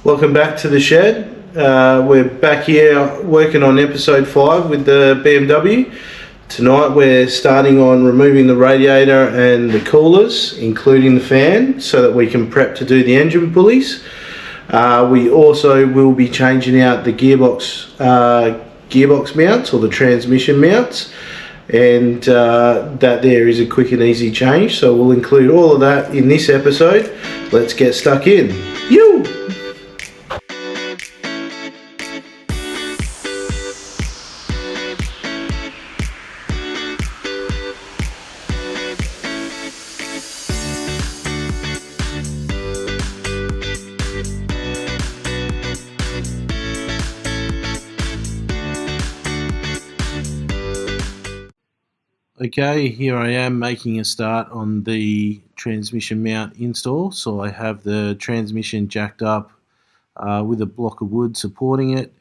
Welcome back to the shed. We're back here working on episode 5 with the BMW. Tonight we're starting on removing the radiator and the coolers, including the fan, so that we can prep to do the engine pulleys. We also will be changing out the gearbox mounts, or the transmission mounts, and that there is a quick and easy change, so we'll include all of that in this episode. Let's get stuck in. You. Okay, here I am making a start on the transmission mount install. So I have the transmission jacked up with a block of wood supporting it.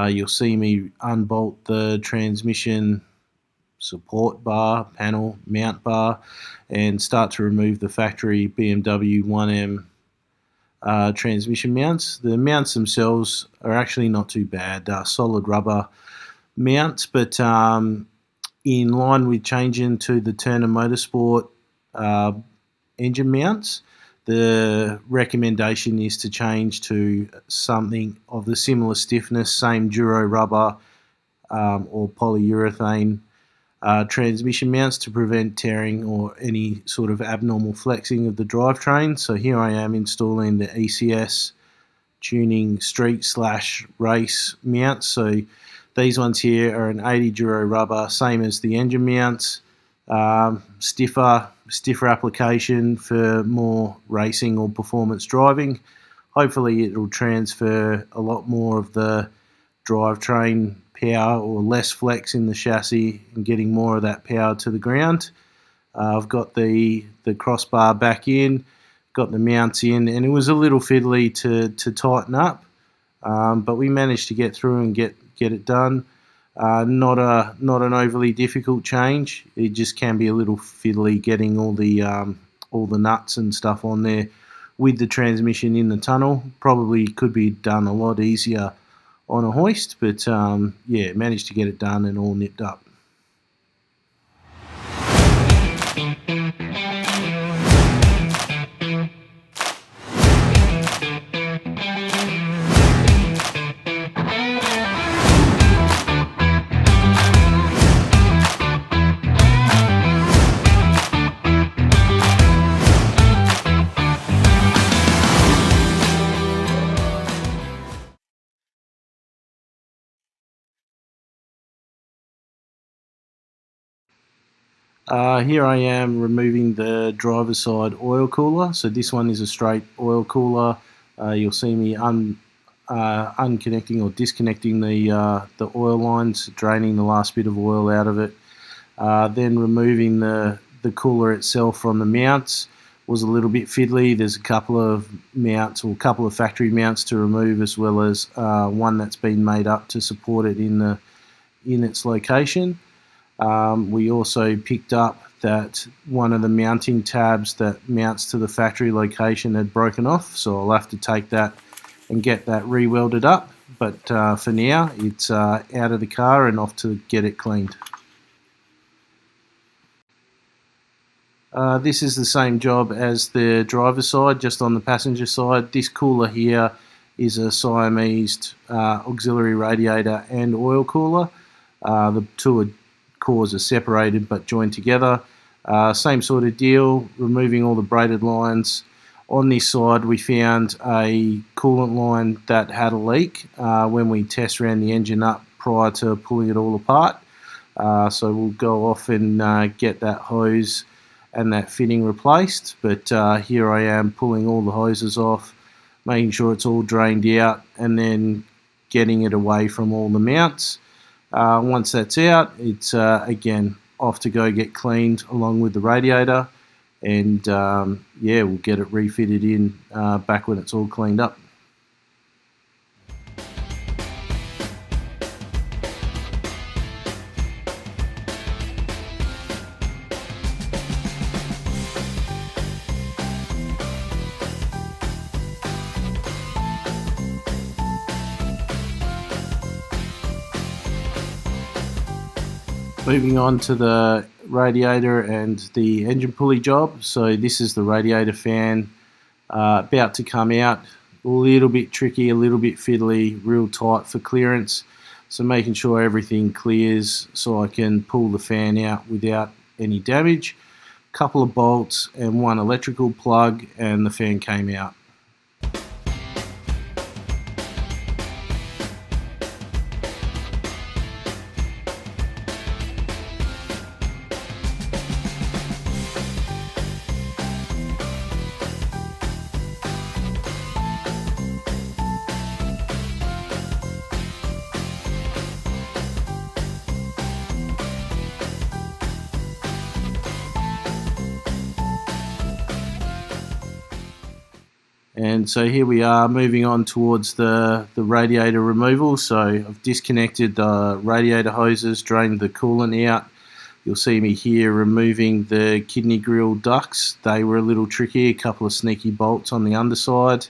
You'll see me unbolt the transmission support bar, panel, mount bar, and start to remove the factory BMW 1M transmission mounts. The mounts themselves are actually not too bad. They're solid rubber mounts, but in line with changing to the Turner Motorsport engine mounts, the recommendation is to change to something of the similar stiffness, same duro rubber or polyurethane transmission mounts to prevent tearing or any sort of abnormal flexing of the drivetrain. So here I am installing the ECS Tuning Street/Race mounts. So these ones here are an 80 duro rubber, same as the engine mounts, stiffer application for more racing or performance driving. Hopefully it will transfer a lot more of the drivetrain power or less flex in the chassis and getting more of that power to the ground. I've got the crossbar back in, got the mounts in, and it was a little fiddly to tighten up, but we managed to get through and get it done. Not an overly difficult change. It just can be a little fiddly getting all the nuts and stuff on there with the transmission in the tunnel. Probably could be done a lot easier on a hoist, but yeah, managed to get it done and all nipped up. Here I am removing the driver's side oil cooler. So this one is a straight oil cooler. You'll see me unconnecting or disconnecting the oil lines, draining the last bit of oil out of it. Then removing the cooler itself from the mounts was a little bit fiddly. There's a couple of mounts, or a couple of factory mounts to remove, as well as one that's been made up to support it in its location. We also picked up that one of the mounting tabs that mounts to the factory location had broken off, so I'll have to take that and get that re-welded up. But for now, it's out of the car and off to get it cleaned. This is the same job as the driver's side, just on the passenger side. This cooler here is a Siamese auxiliary radiator and oil cooler. The two cores are separated but joined together. Same sort of deal, removing all the braided lines. On this side we found a coolant line that had a leak when we test ran the engine up prior to pulling it all apart. So we'll go off and get that hose and that fitting replaced. But here I am pulling all the hoses off, making sure it's all drained out, and then getting it away from all the mounts. Once that's out, it's again off to go get cleaned along with the radiator, and yeah, we'll get it refitted in back when it's all cleaned up. Moving on to the radiator and the engine pulley job. So this is the radiator fan about to come out. A little bit tricky, a little bit fiddly, real tight for clearance. So making sure everything clears so I can pull the fan out without any damage. Couple of bolts and one electrical plug, and the fan came out. And so here we are moving on towards the radiator removal. So I've disconnected the radiator hoses, drained the coolant out. You'll see me here removing the kidney grill ducts. They were a little tricky, a couple of sneaky bolts on the underside.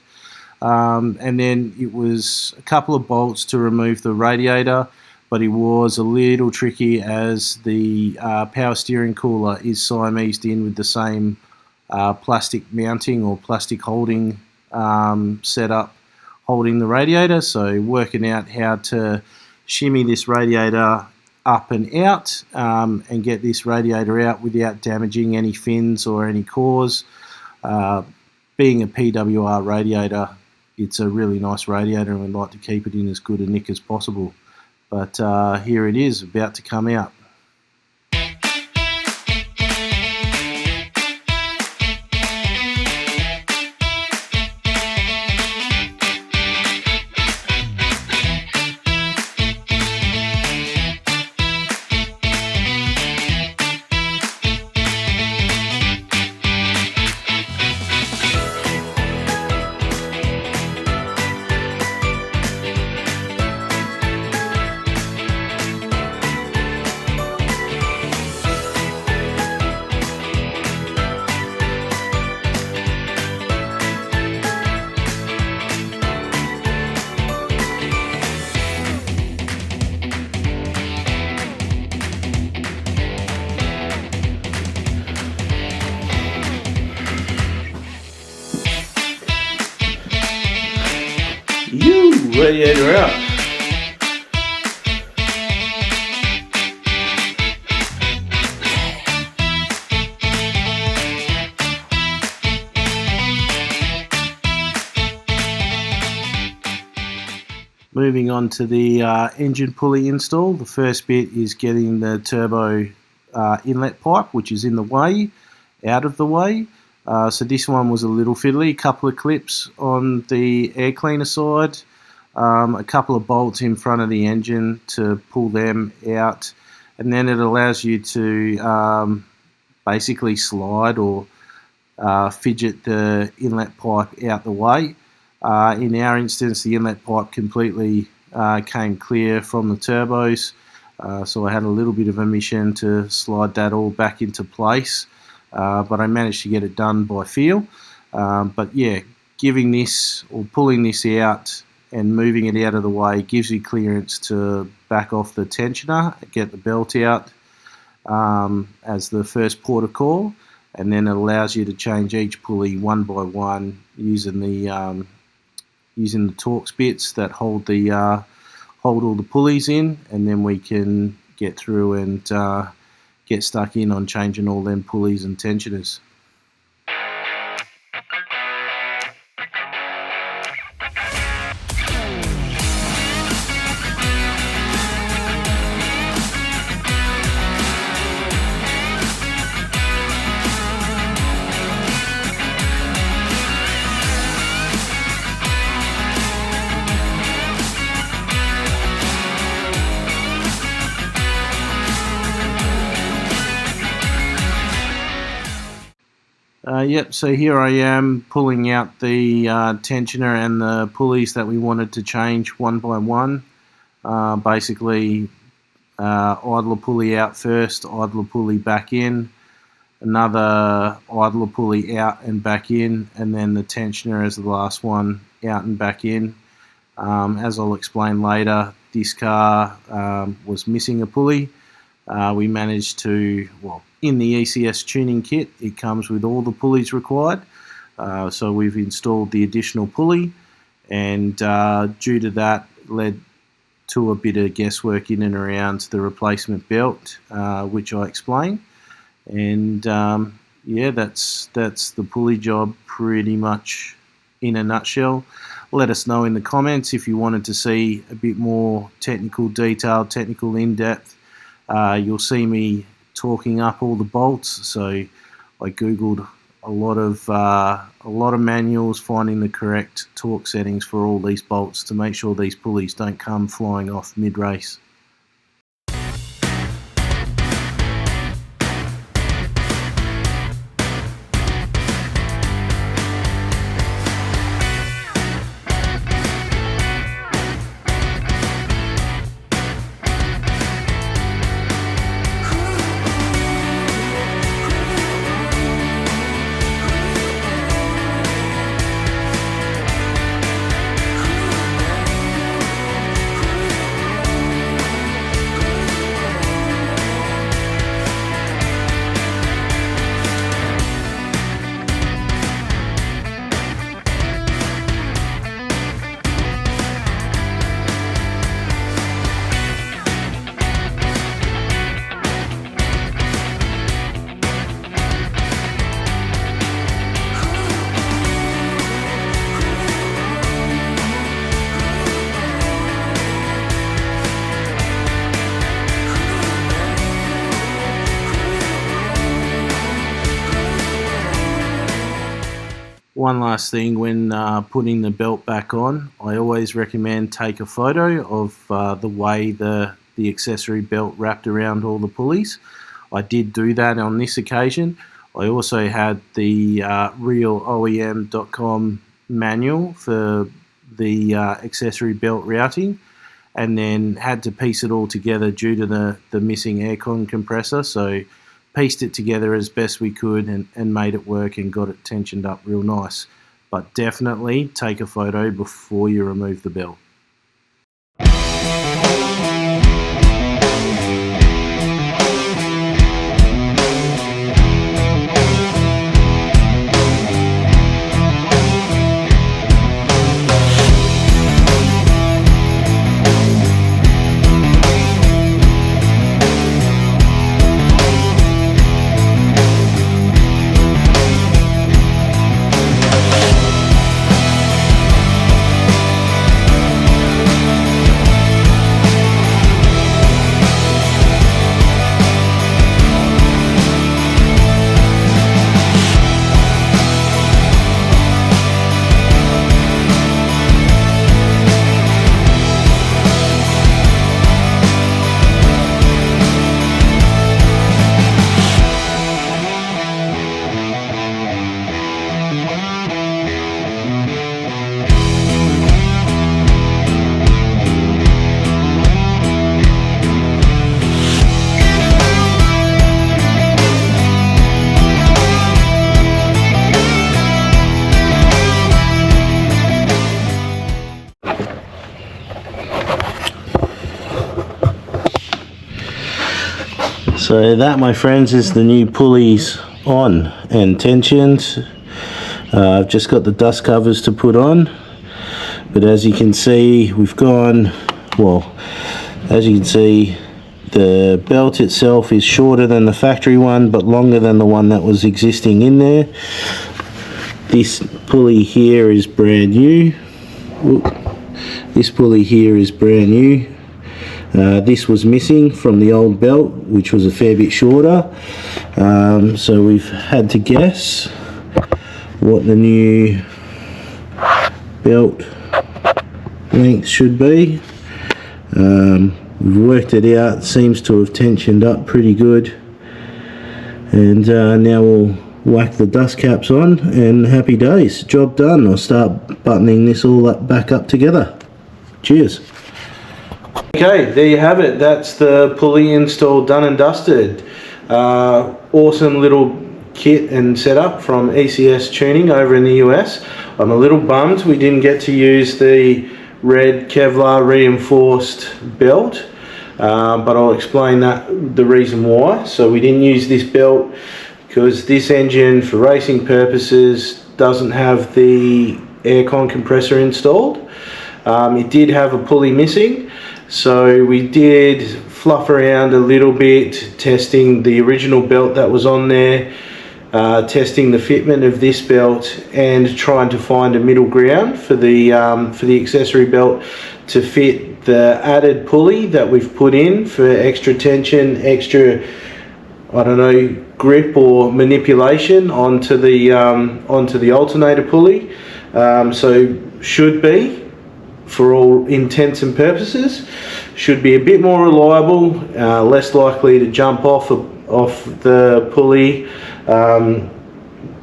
And then it was a couple of bolts to remove the radiator, but it was a little tricky as the power steering cooler is Siamesed in with the same plastic mounting or plastic holding setup holding the radiator. So working out how to shimmy this radiator up and out and get this radiator out without damaging any fins or any cores. Being a PWR radiator, it's a really nice radiator and we'd like to keep it in as good a nick as possible. But here it is, about to come out. Radiator out. Moving on to the engine pulley install. The first bit is getting the turbo inlet pipe, which is in the way, out of the way. So this one was a little fiddly. A couple of clips on the air cleaner side. A couple of bolts in front of the engine to pull them out, and then it allows you to basically slide or fidget the inlet pipe out the way. In our instance, the inlet pipe completely came clear from the turbos, so I had a little bit of a mission to slide that all back into place, but I managed to get it done by feel. But yeah, giving this or pulling this out and moving it out of the way gives you clearance to back off the tensioner, get the belt out as the first port of call, and then it allows you to change each pulley one by one using the Torx bits that hold all the pulleys in, and then we can get through and get stuck in on changing all them pulleys and tensioners. Yep, so here I am pulling out the tensioner and the pulleys that we wanted to change one by one. Basically, idler pulley out first, idler pulley back in, another idler pulley out and back in, and then the tensioner as the last one out and back in. As I'll explain later, this car was missing a pulley, we managed to, well, in the ECS tuning kit, it comes with all the pulleys required. So we've installed the additional pulley, and due to that, led to a bit of guesswork in and around the replacement belt, which I explained. And yeah, that's the pulley job pretty much in a nutshell. Let us know in the comments if you wanted to see a bit more technical detail, technical in-depth. You'll see me talking up all the bolts, so I googled a lot of manuals, finding the correct torque settings for all these bolts to make sure these pulleys don't come flying off mid-race. One last thing, when putting the belt back on, I always recommend take a photo of the way the accessory belt wrapped around all the pulleys. I did do that on this occasion. I also had the realoem.com manual for the accessory belt routing, and then had to piece it all together due to the missing aircon compressor. So pieced it together as best we could and made it work and got it tensioned up real nice. But definitely take a photo before you remove the belt. So that, my friends, is the new pulleys on and tensioned. I've just got the dust covers to put on, but as you can see, we've gone, well, as you can see, the belt itself is shorter than the factory one but longer than the one that was existing in there. This pulley here is brand new. This pulley here is brand new. This was missing from the old belt, which was a fair bit shorter, so we've had to guess what the new belt length should be. We've worked it out, seems to have tensioned up pretty good, and now we'll whack the dust caps on and happy days, job done. I'll start buttoning this all back up together. Cheers. Okay, there you have it. That's the pulley install done and dusted. Awesome little kit and setup from ECS Tuning over in the US. I'm a little bummed we didn't get to use the red Kevlar reinforced belt. but I'll explain the reason why. So we didn't use this belt because this engine, for racing purposes, doesn't have the aircon compressor installed. It did have a pulley missing, so we did fluff around a little bit, testing the original belt that was on there, testing the fitment of this belt, and trying to find a middle ground for the accessory belt to fit the added pulley that we've put in for extra tension, extra, I don't know, grip or manipulation onto the alternator pulley. So should be, for all intents and purposes, should be a bit more reliable, less likely to jump off the pulley,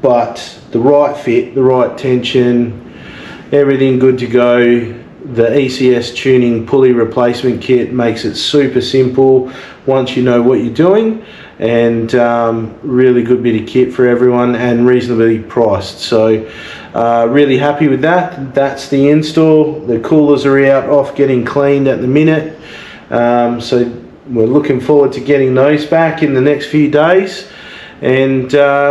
but the right fit, the right tension, everything good to go. The ECS Tuning pulley replacement kit makes it super simple once you know what you're doing, and really good bit of kit for everyone and reasonably priced. So really happy with that. That's the install. The coolers are out, off getting cleaned at the minute, so we're looking forward to getting those back in the next few days. And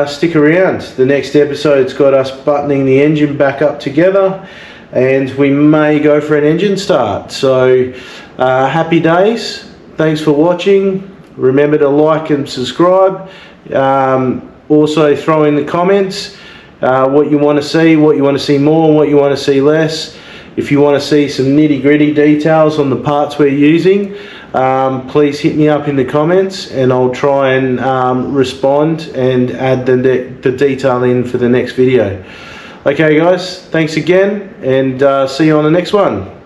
stick around, the next episode's got us buttoning the engine back up together, and we may go for an engine start. So happy days, thanks for watching. Remember to like and subscribe. Also throw in the comments what you want to see, what you want to see more, what you want to see less. If you want to see some nitty-gritty details on the parts we're using, please hit me up in the comments, and I'll try and respond and add the detail in for the next video. Okay guys, thanks again, and see you on the next one.